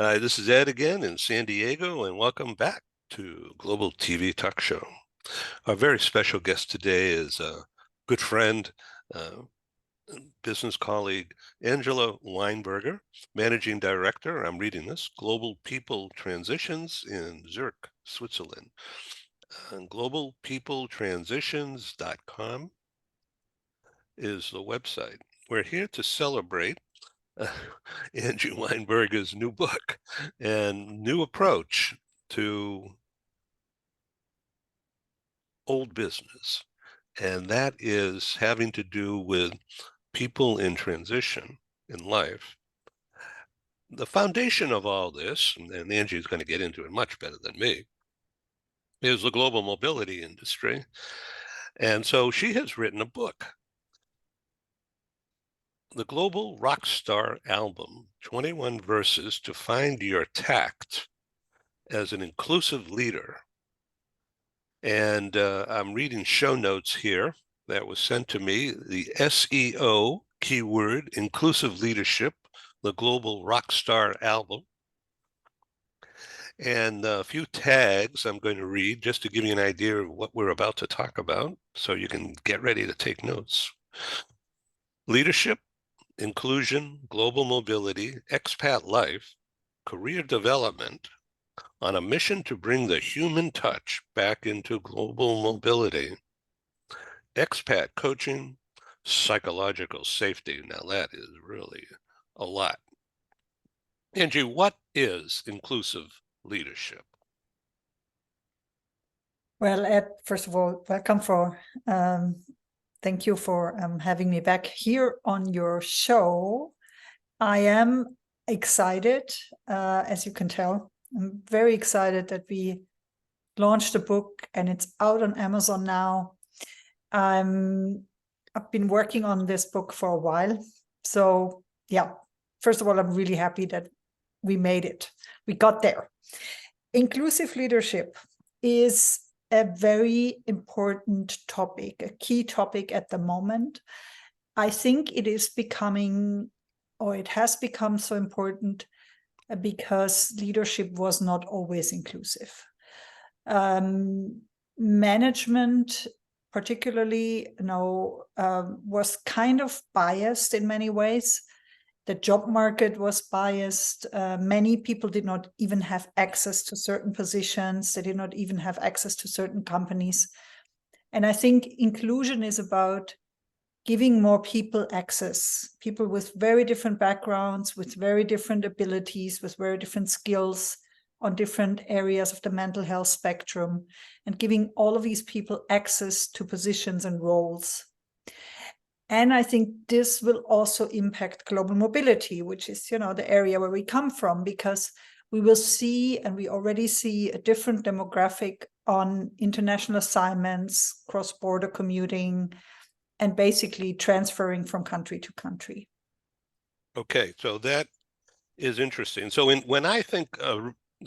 Hi, this is Ed again in San Diego, and welcome back to Global TV Talk Show. Our very special guest today is a good friend, uh, business colleague, Angela Weinberger, Managing Director. I'm reading this, Global People Transitions in Zurich, Switzerland. GlobalPeopleTransitions.com is the website. We're here to celebrate Angie Weinberger's new book and new approach to old business. And that is having to do with people in transition in life. The foundation of all this, and Angie is going to get into it much better than me, is the global mobility industry. And so she has written a book, The Global Rockstar Album, 21 Verses to Find Your Tact as an Inclusive Leader. And I'm reading show notes here that was sent to me, the SEO keyword, Inclusive Leadership, the Global Rockstar Album. And a few tags I'm going to read just to give you an idea of what we're about to talk about so you can get ready to take notes. Leadership, inclusion, global mobility, expat life, career development, on a mission to bring the human touch back into global mobility, expat coaching, psychological safety. Now that is really a lot. Angie, what is inclusive leadership? Well, Ed, first of all, welcome thank you for having me back here on your show. I am excited, as you can tell. I'm very excited that we launched the book and it's out on Amazon now. I've been working on this book for a while. So yeah, first of all, I'm really happy that we made it. We got there. Inclusive leadership is a very important topic, a key topic at the moment. I think it is becoming, or it has become so important because leadership was not always inclusive. Management, particularly, was kind of biased in many ways. The job market was biased. Many people did not even have access to certain positions. They did not even have access to certain companies. And I think inclusion is about giving more people access, people with very different backgrounds, with very different abilities, with very different skills on different areas of the mental health spectrum, and giving all of these people access to positions and roles. And I think this will also impact global mobility, which is, the area where we come from, because we will see, and we already see, a different demographic on international assignments, cross-border commuting, and basically transferring from country to country. Okay, so that is interesting. So when I think,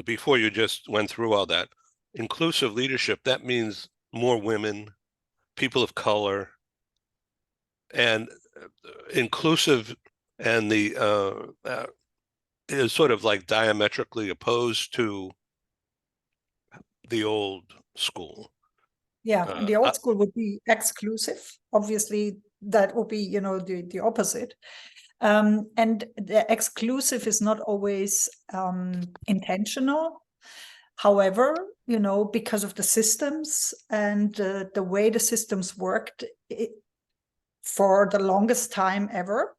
before you just went through all that, inclusive leadership, that means more women, people of color, and inclusive, and the is sort of like diametrically opposed to the old school. Yeah, and the old school would be exclusive. Obviously, that would be, the opposite. And the exclusive is not always intentional. However, because of the systems and the way the systems worked for the longest time ever,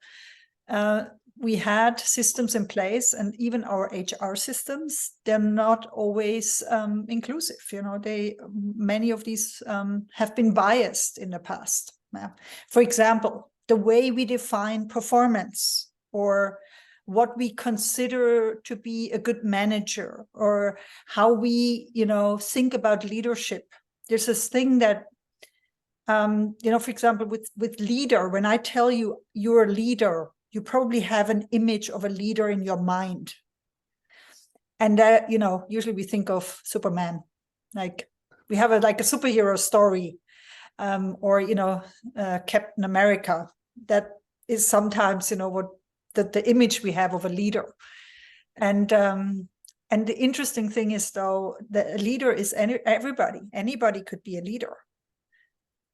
we had systems in place, and even our HR systems, they're not always inclusive. Many of these have been biased in the past. For example, the way we define performance, or what we consider to be a good manager, or how we, think about leadership. There's this thing that, for example, with leader, when I tell you you're a leader, you probably have an image of a leader in your mind. And usually we think of Superman, like we have a superhero story, or Captain America. That is sometimes what the image we have of a leader. And the interesting thing is, though, the leader is everybody. Anybody could be a leader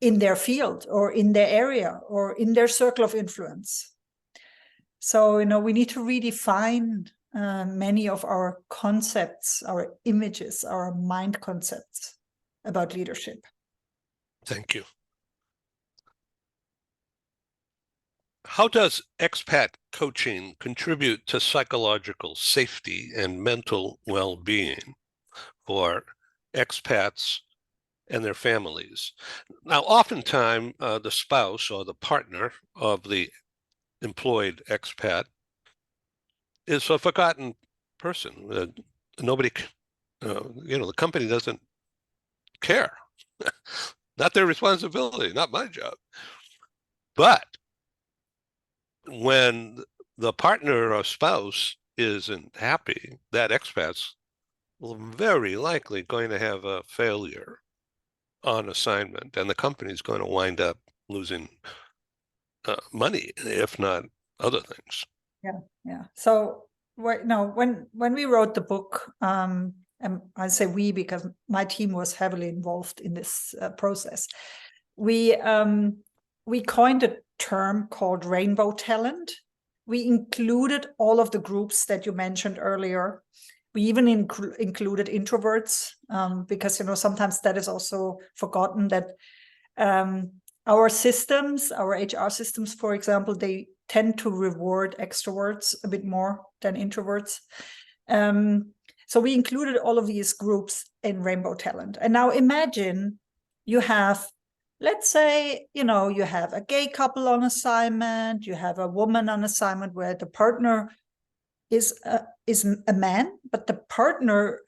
in their field or in their area or in their circle of influence. So, we need to redefine many of our concepts, our images, our mind concepts about leadership. Thank you. How does expat coaching contribute to psychological safety and mental well-being for expats and their families? Now, oftentimes, the spouse or the partner of the employed expat is a forgotten person. Nobody, the company doesn't care. Not their responsibility, not my job. But when the partner or spouse isn't happy, that expat's very likely going to have a failure on assignment, and the company's going to wind up losing money, if not other things. Yeah. So when we wrote the book, and I say we because my team was heavily involved in this process, we coined a term called rainbow talent. We included all of the groups that you mentioned earlier. We even included introverts because sometimes that is also forgotten, that our systems, our HR systems, for example, they tend to reward extroverts a bit more than introverts. So we included all of these groups in rainbow talent. And now imagine you have, let's say, you have a gay couple on assignment, you have a woman on assignment where the partner is a man, but the partner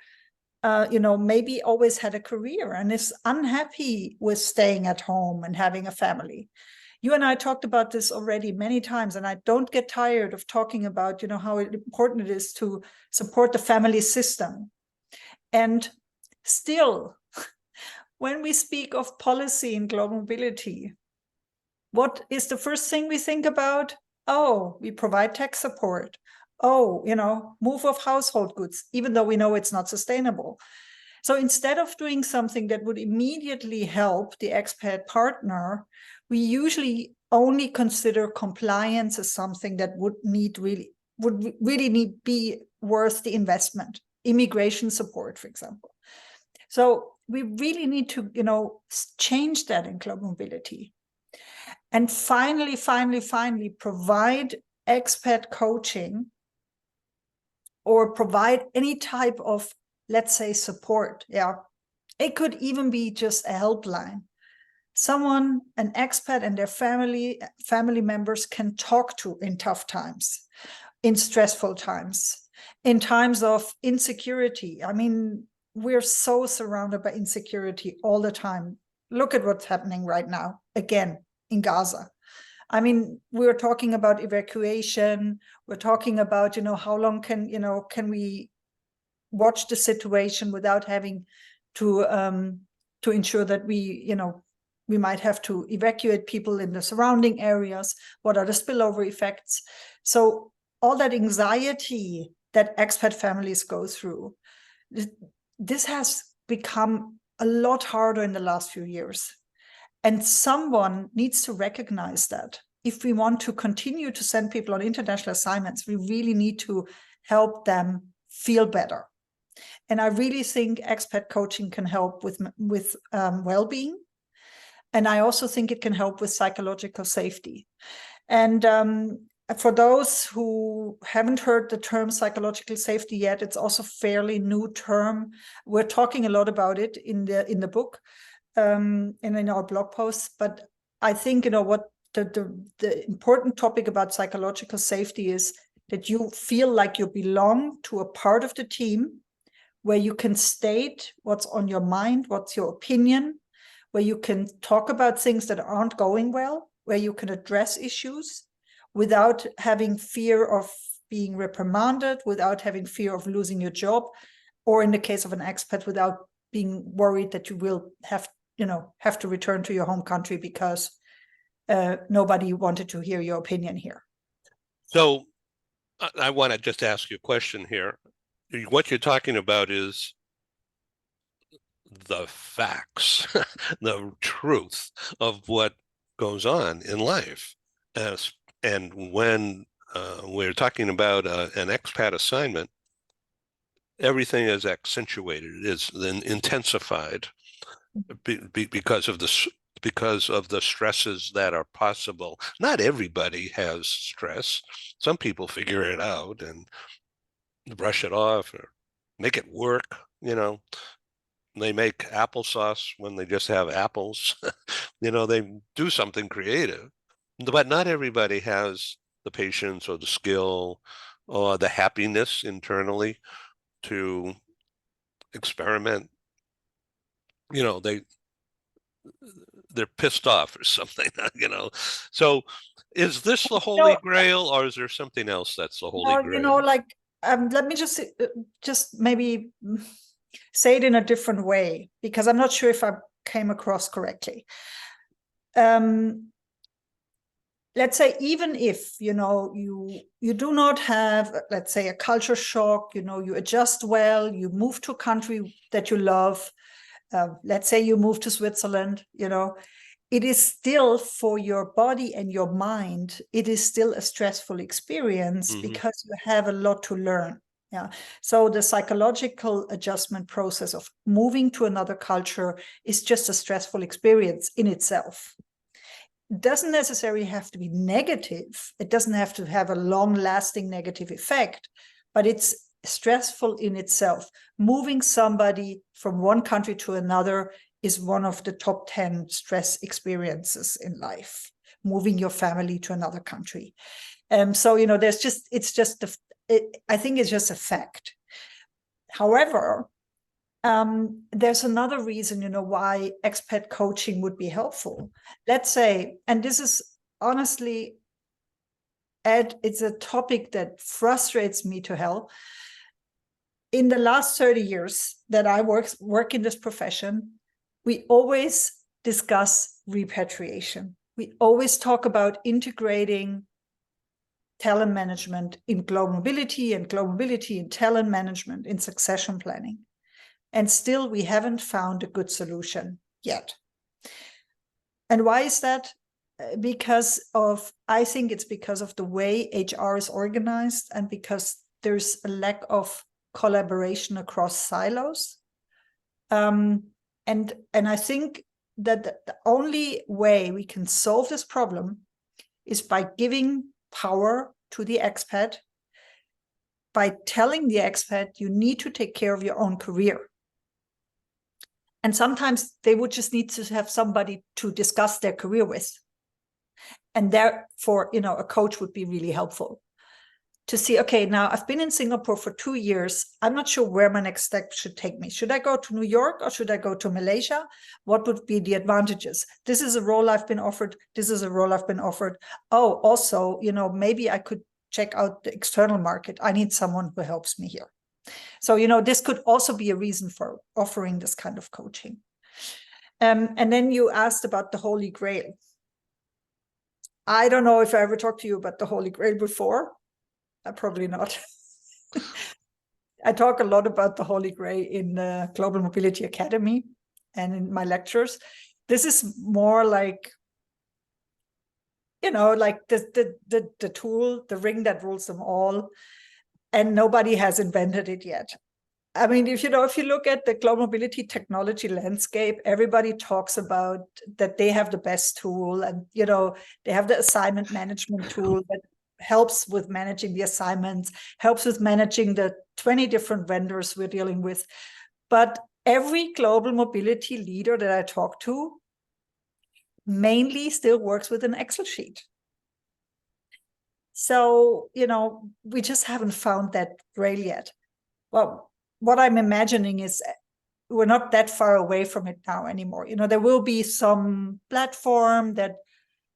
maybe always had a career and is unhappy with staying at home and having a family. You and I talked about this already many times, and I don't get tired of talking about, how important it is to support the family system. And still, when we speak of policy in global mobility, what is the first thing we think about? Oh, we provide tech support. Oh, move of household goods, even though we know it's not sustainable. So instead of doing something that would immediately help the expat partner, we usually only consider compliance as something that would really need be worth the investment. Immigration support, for example. So we really need to, change that in global mobility. And finally, provide expat coaching or provide any type of, let's say, support. Yeah, it could even be just a helpline. Someone, an expat and their family members can talk to in tough times, in stressful times, in times of insecurity. I mean, we're so surrounded by insecurity all the time. Look at what's happening right now, again, in Gaza. I mean, we're talking about evacuation. We're talking about, how long can we watch the situation without having to ensure that we might have to evacuate people in the surrounding areas. What are the spillover effects? So all that anxiety that expat families go through, this has become a lot harder in the last few years. And someone needs to recognize that. If we want to continue to send people on international assignments, we really need to help them feel better. And I really think expat coaching can help with well-being. And I also think it can help with psychological safety. And for those who haven't heard the term psychological safety yet, it's also a fairly new term. We're talking a lot about it in the book. And in our blog posts, but I think what the important topic about psychological safety is that you feel like you belong to a part of the team where you can state what's on your mind, what's your opinion, where you can talk about things that aren't going well, where you can address issues without having fear of being reprimanded, without having fear of losing your job, or in the case of an expat, without being worried that you will have to return to your home country because nobody wanted to hear your opinion here. So I want to just ask you a question here. What you're talking about is the facts, the truth of what goes on in life. As, and when we're talking about an expat assignment, everything is accentuated, it is then intensified because of the stresses that are possible. Not everybody has stress. Some people figure it out and brush it off or make it work, you know. They make applesauce when they just have apples. They do something creative. But not everybody has the patience or the skill or the happiness internally to experiment. They're pissed off or something, So is this the Holy No, Grail, or is there something else that's the Holy no, Grail? like let me just maybe say it in a different way, because I'm not sure if I came across correctly. Let's say, even if you do not have, let's say, a culture shock, you adjust well, you move to a country that you love, let's say you move to Switzerland, it is still, for your body and your mind, it is still a stressful experience, because you have a lot to learn. Yeah. So the psychological adjustment process of moving to another culture is just a stressful experience in itself. It doesn't necessarily have to be negative. It doesn't have to have a long-lasting negative effect, but it's stressful in itself. Moving somebody from one country to another is one of the top 10 stress experiences in life. Moving your family to another country. So, I think it's just a fact. However, there's another reason, why expat coaching would be helpful. Let's say, and this is honestly, Ed, it's a topic that frustrates me to hell. In the last 30 years that I work in this profession, we always discuss repatriation. We always talk about integrating talent management in global mobility, and global mobility in talent management, in succession planning. And still, we haven't found a good solution yet. And why is that? I think it's because of the way HR is organized, and because there's a lack of collaboration across silos. And I think that the only way we can solve this problem is by giving power to the expat, by telling the expat, you need to take care of your own career. And sometimes they would just need to have somebody to discuss their career with. And therefore, a coach would be really helpful to see, okay, now I've been in Singapore for 2 years. I'm not sure where my next step should take me. Should I go to New York or should I go to Malaysia? What would be the advantages? This is a role I've been offered. This is a role I've been offered. Oh, also, maybe I could check out the external market. I need someone who helps me here. So, this could also be a reason for offering this kind of coaching. And then you asked about the Holy Grail. I don't know if I ever talked to you about the Holy Grail before. Probably not. I talk a lot about the Holy Grail in the Global Mobility Academy and in my lectures. This is more like, like the tool, the ring that rules them all. And nobody has invented it yet. I mean, if you look at the global mobility technology landscape, everybody talks about that they have the best tool, and they have the assignment management tool that helps with managing the assignments, helps with managing the 20 different vendors we're dealing with. But every global mobility leader that I talk to mainly still works with an Excel sheet. So, we just haven't found that grail yet. Well, what I'm imagining is we're not that far away from it now anymore. There will be some platform that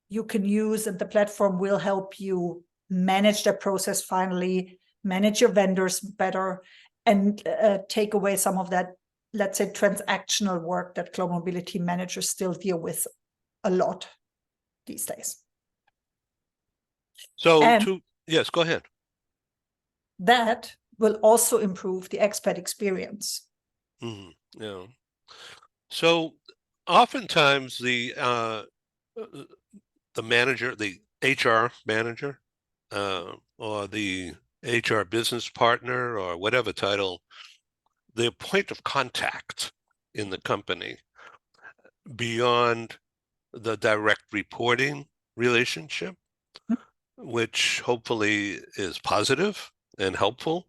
you can use, and the platform will help you manage the process finally, manage your vendors better, and take away some of that, let's say, transactional work that global mobility managers still deal with a lot these days. So, yes, go ahead. that will also improve the expat experience. Yeah. So oftentimes the manager, the HR manager, or the HR business partner, or whatever title, the point of contact in the company beyond the direct reporting relationship, which hopefully is positive and helpful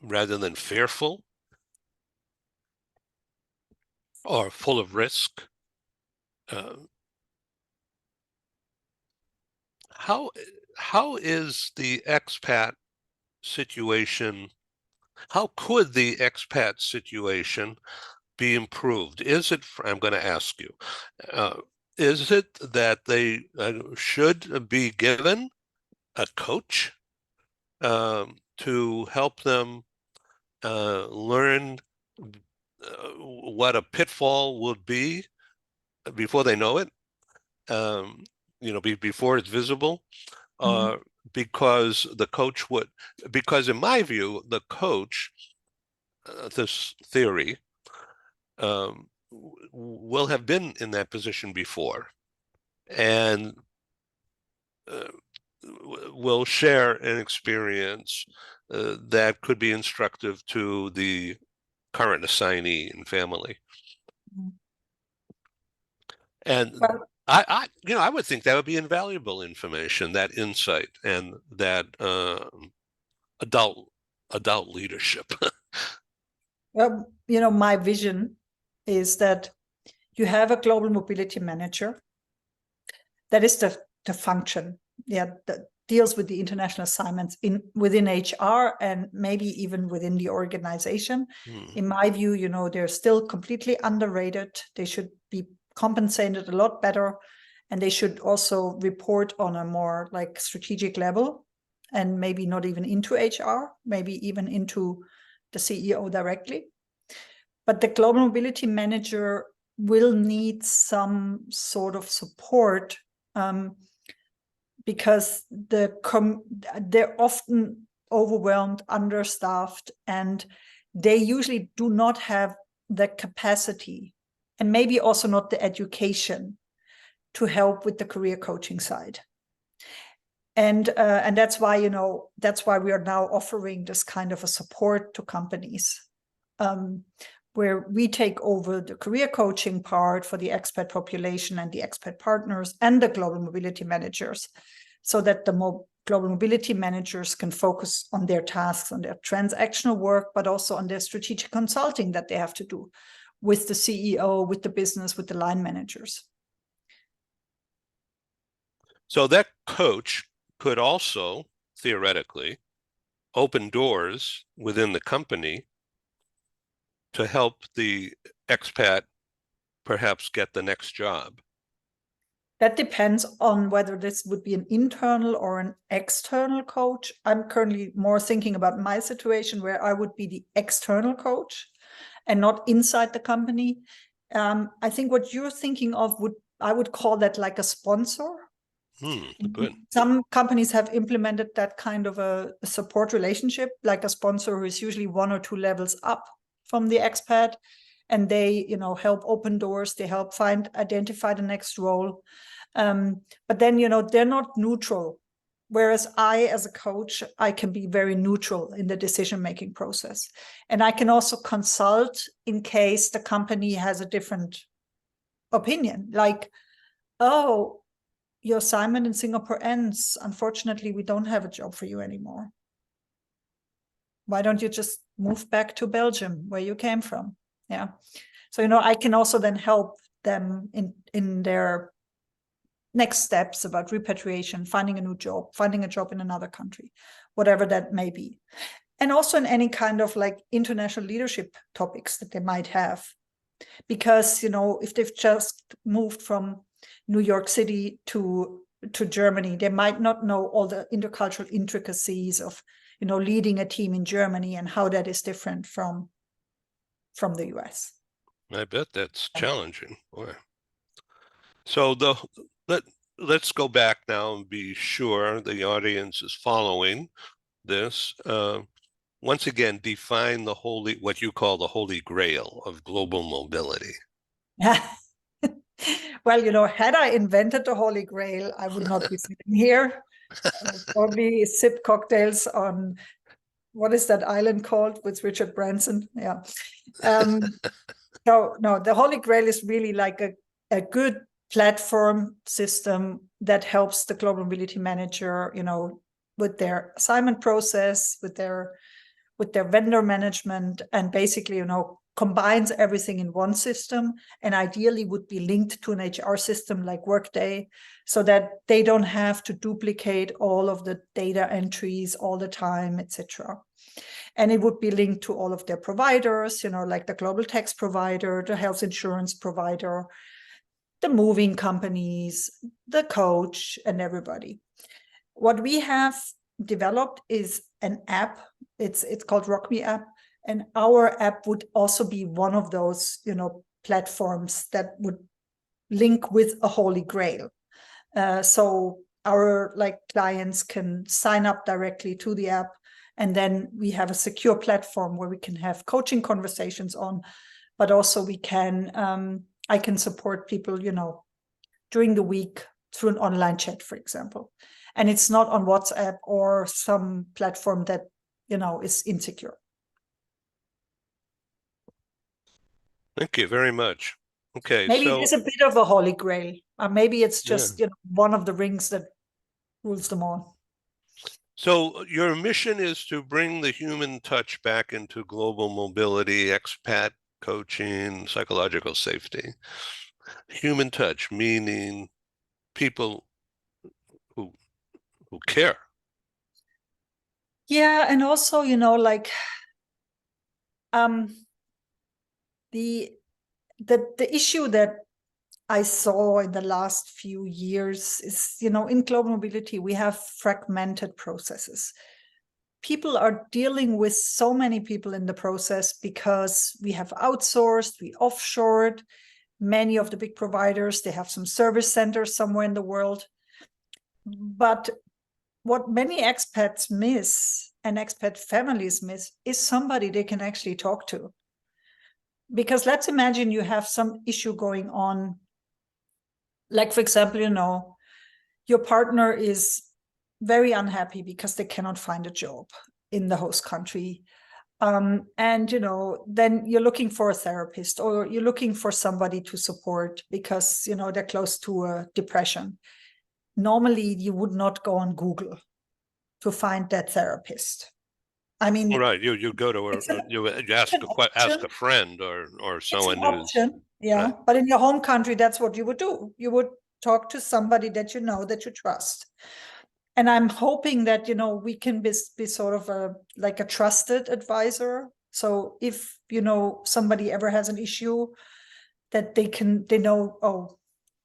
rather than fearful or full of risk. How is the expat situation? How could the expat situation be improved? Is it? I'm going to ask you. Is it that they should be given a coach to help them learn what a pitfall would be before they know it? Before it's visible, because the coach would, because in my view, the coach, this theory, will have been in that position before and will share an experience that could be instructive to the current assignee and family. And well, I would think that would be invaluable information, that insight and that adult leadership. Well, my vision is that you have a global mobility manager. That is the function, that deals with the international assignments within HR and maybe even within the organization. In my view, they're still completely underrated. They should be compensated a lot better, and they should also report on a more like strategic level, and maybe not even into HR, maybe even into the CEO directly. But the global mobility manager will need some sort of support, because they're often overwhelmed, understaffed, and they usually do not have the capacity and maybe also not the education to help with the career coaching side. And that's why we are now offering this kind of a support to companies, where we take over the career coaching part for the expat population and the expat partners and the global mobility managers, so that the global mobility managers can focus on their tasks, on their transactional work, but also on their strategic consulting that they have to do with the CEO, with the business, with the line managers. So that coach could also, theoretically, open doors within the company to help the expat perhaps get the next job. That depends on whether this would be an internal or an external coach. I'm currently more thinking about my situation where I would be the external coach and not inside the company. I think what you're thinking of I would call that like a sponsor. Good. Some companies have implemented that kind of a support relationship, like a sponsor who is usually 1 or 2 levels up from the expat, and they help open doors, they help identify the next role, but then they're not neutral, whereas I, as a coach, I can be very neutral in the decision-making process, and I can also consult in case the company has a different opinion, like, oh, your assignment in Singapore ends. Unfortunately, we don't have a job for you anymore. Why don't you just move back to Belgium, where you came from? Yeah. So, I can also then help them in their next steps about repatriation, finding a new job, finding a job in another country, whatever that may be. And also in any kind of like international leadership topics that they might have. Because, if they've just moved from New York City to Germany, they might not know all the intercultural intricacies of, leading a team in Germany and how that is different from the US. I bet that's challenging. Boy. So let's go back now and be sure the audience is following. this. Once again, define what you call the holy grail of global mobility. Well, had I invented the Holy Grail, I would not be sitting here. I would probably sip cocktails on, what is that island called with Richard Branson? Yeah. So no, the Holy Grail is really like a good platform system that helps the global mobility manager, with their assignment process, with their vendor management, and basically, combines everything in one system, and ideally would be linked to an HR system like Workday, so that they don't have to duplicate all of the data entries all the time, etc. And it would be linked to all of their providers, like the global tax provider, the health insurance provider, the moving companies, the coach, and everybody. What we have developed is an app. It's called RockMe app, and our app would also be one of those platforms that would link with a Holy Grail. So our clients can sign up directly to the app, and then we have a secure platform where we can have coaching conversations on, but also I can support people during the week through an online chat, for example. And it's not on WhatsApp or some platform that is insecure. Thank you very much. Okay, maybe it is a bit of a Holy Grail. Maybe it's just one of the rings that rules them all. So your mission is to bring the human touch back into global mobility, expat coaching, psychological safety. Human touch, meaning people who care. Yeah, and also, the issue that I saw in the last few years is, in global mobility, we have fragmented processes. People are dealing with so many people in the process because we have outsourced, we offshored. Many of the big providers, they have some service centers somewhere in the world. But what many expats miss and expat families miss is somebody they can actually talk to. Because let's imagine you have some issue going on. Like, for example, your partner is very unhappy because they cannot find a job in the host country. And, then you're looking for a therapist, or you're looking for somebody to support because, they're close to a depression. Normally, you would not go on Google to find that therapist. I mean, right? You go to you ask a friend or someone who's yeah. Right. But in your home country, that's what you would do. You would talk to somebody that that you trust. And I'm hoping that we can be sort of a trusted advisor. So if somebody ever has an issue, that they know, oh,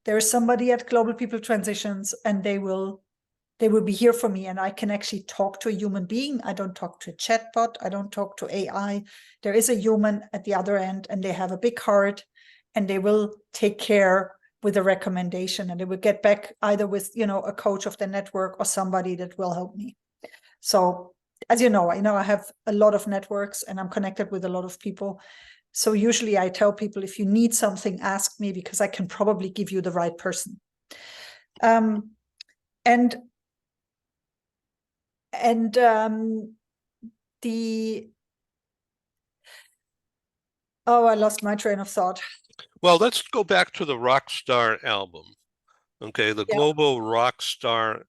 there's somebody at Global People Transitions, and they will be here for me, and I can actually talk to a human being. I don't talk to a chatbot. I don't talk to AI. There is a human at the other end, and they have a big heart, and they will take care with a recommendation, and they will get back either with, a coach of the network or somebody that will help me. So as I have a lot of networks and I'm connected with a lot of people. So usually I tell people, if you need something, ask me, because I can probably give you the right person. I lost my train of thought. Well, let's go back to the Rockstar album. Okay, the Global Rockstar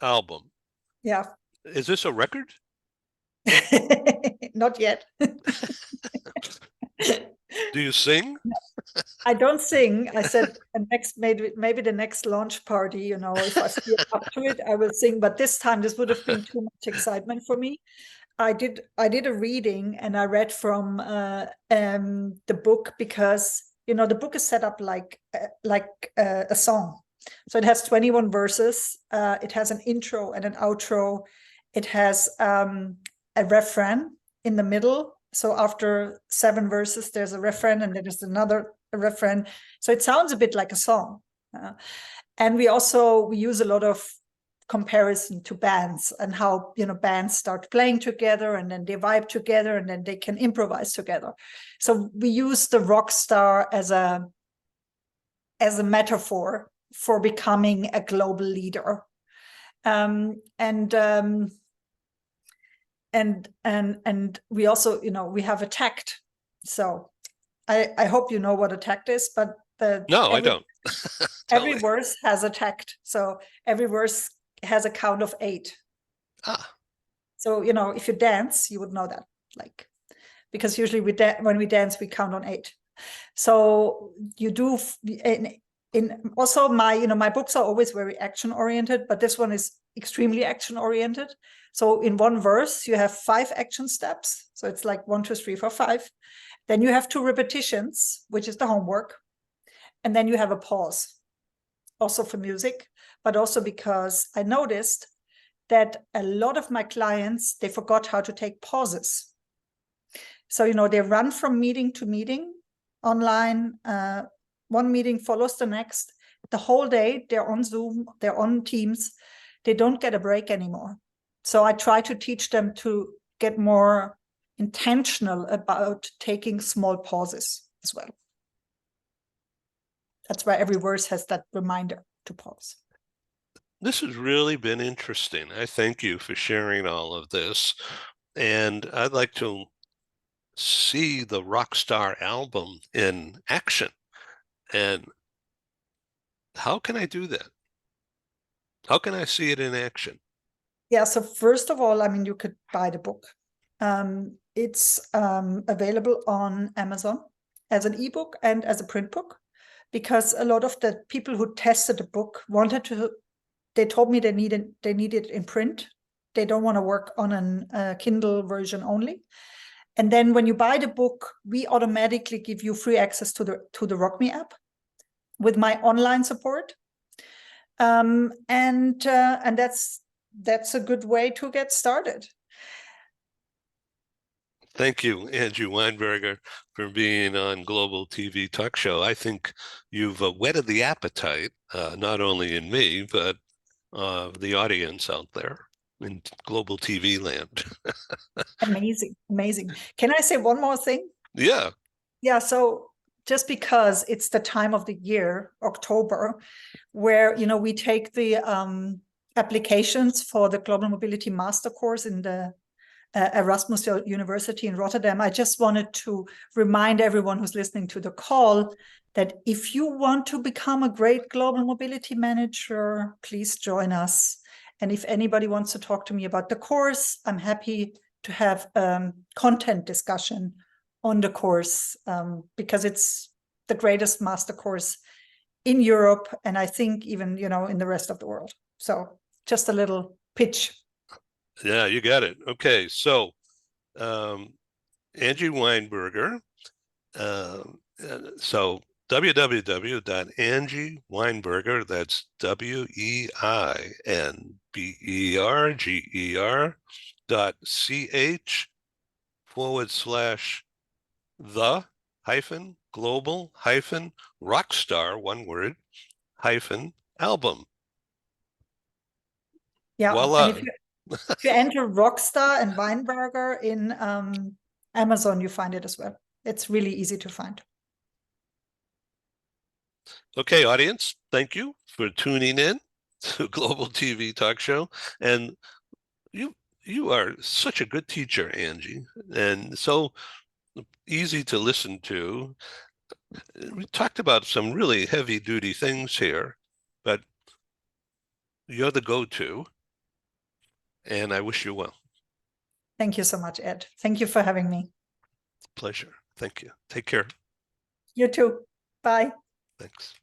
album. Yeah. Is this a record? Not yet. Do you sing? I don't sing. I said maybe the next launch party, if I feel up to it, I will sing. But this time, this would have been too much excitement for me. I did a reading, and I read from the book, because the book is set up like a song. So it has 21 verses. It has an intro and an outro. It has a refrain in the middle. So after 7 verses, there's a refrain, and then there's another refrain. So it sounds a bit like a song. And we use a lot of comparison to bands and how, bands start playing together and then they vibe together and then they can improvise together. So we use the rock star as a metaphor for becoming a global leader. And we also, we have a tact. So I hope you know what a tact is, but No, I don't. Every verse has a tact. So every verse has a count of 8. So, if you dance, you would know that, because usually when we dance, we count on 8. So you do in also my books are always very action oriented, but this one is extremely action oriented. So in one verse, you have 5 action steps. So it's like 1, 2, 3, 4, 5. Then you have 2 repetitions, which is the homework. And then you have a pause, also for music, but also because I noticed that a lot of my clients, they forgot how to take pauses. So, they run from meeting to meeting online. One meeting follows the next. The whole day, they're on Zoom, they're on Teams. They don't get a break anymore. So I try to teach them to get more intentional about taking small pauses as well. That's why every verse has that reminder to pause. This has really been interesting. I thank you for sharing all of this. And I'd like to see the Rockstar album in action. And how can I do that? How can I see it in action? Yeah, so first of all, you could buy the book. It's available on Amazon as an ebook and as a print book, because a lot of the people who tested the book they told me they need it in print. They don't want to work on a Kindle version only. And then when you buy the book, we automatically give you free access to the Rock Me app with my online support. And that's a good way to get started. Thank you, Angie Weinberger, for being on Global TV Talk Show. I think you've whetted the appetite, not only in me, but the audience out there in global TV land. Amazing. Can I say one more thing? Yeah. Yeah, so just because it's the time of the year, October, where, we take the applications for the Global Mobility Master course in the Erasmus University in Rotterdam, I just wanted to remind everyone who's listening to the call that if you want to become a great global mobility manager, please join us. And if anybody wants to talk to me about the course, I'm happy to have content discussion on the course, because it's the greatest master course in Europe, and I think even, in the rest of the world. So just a little pitch. Yeah, you got it. Okay, so Angie Weinberger. So www.angieweinberger, that's WEINBERGER.ch/the-global-rockstar, one word, -album. Yeah, Voila. and if you enter Rockstar and Weinberger in Amazon, you find it as well. It's really easy to find. Okay, audience, thank you for tuning in to Global TV Talk Show. And you are such a good teacher, Angie, and so easy to listen to. We talked about some really heavy-duty things here, but you're the go-to, and I wish you well. Thank you so much, Ed. Thank you for having me. Pleasure. Thank you. Take care. You too. Bye. Thanks.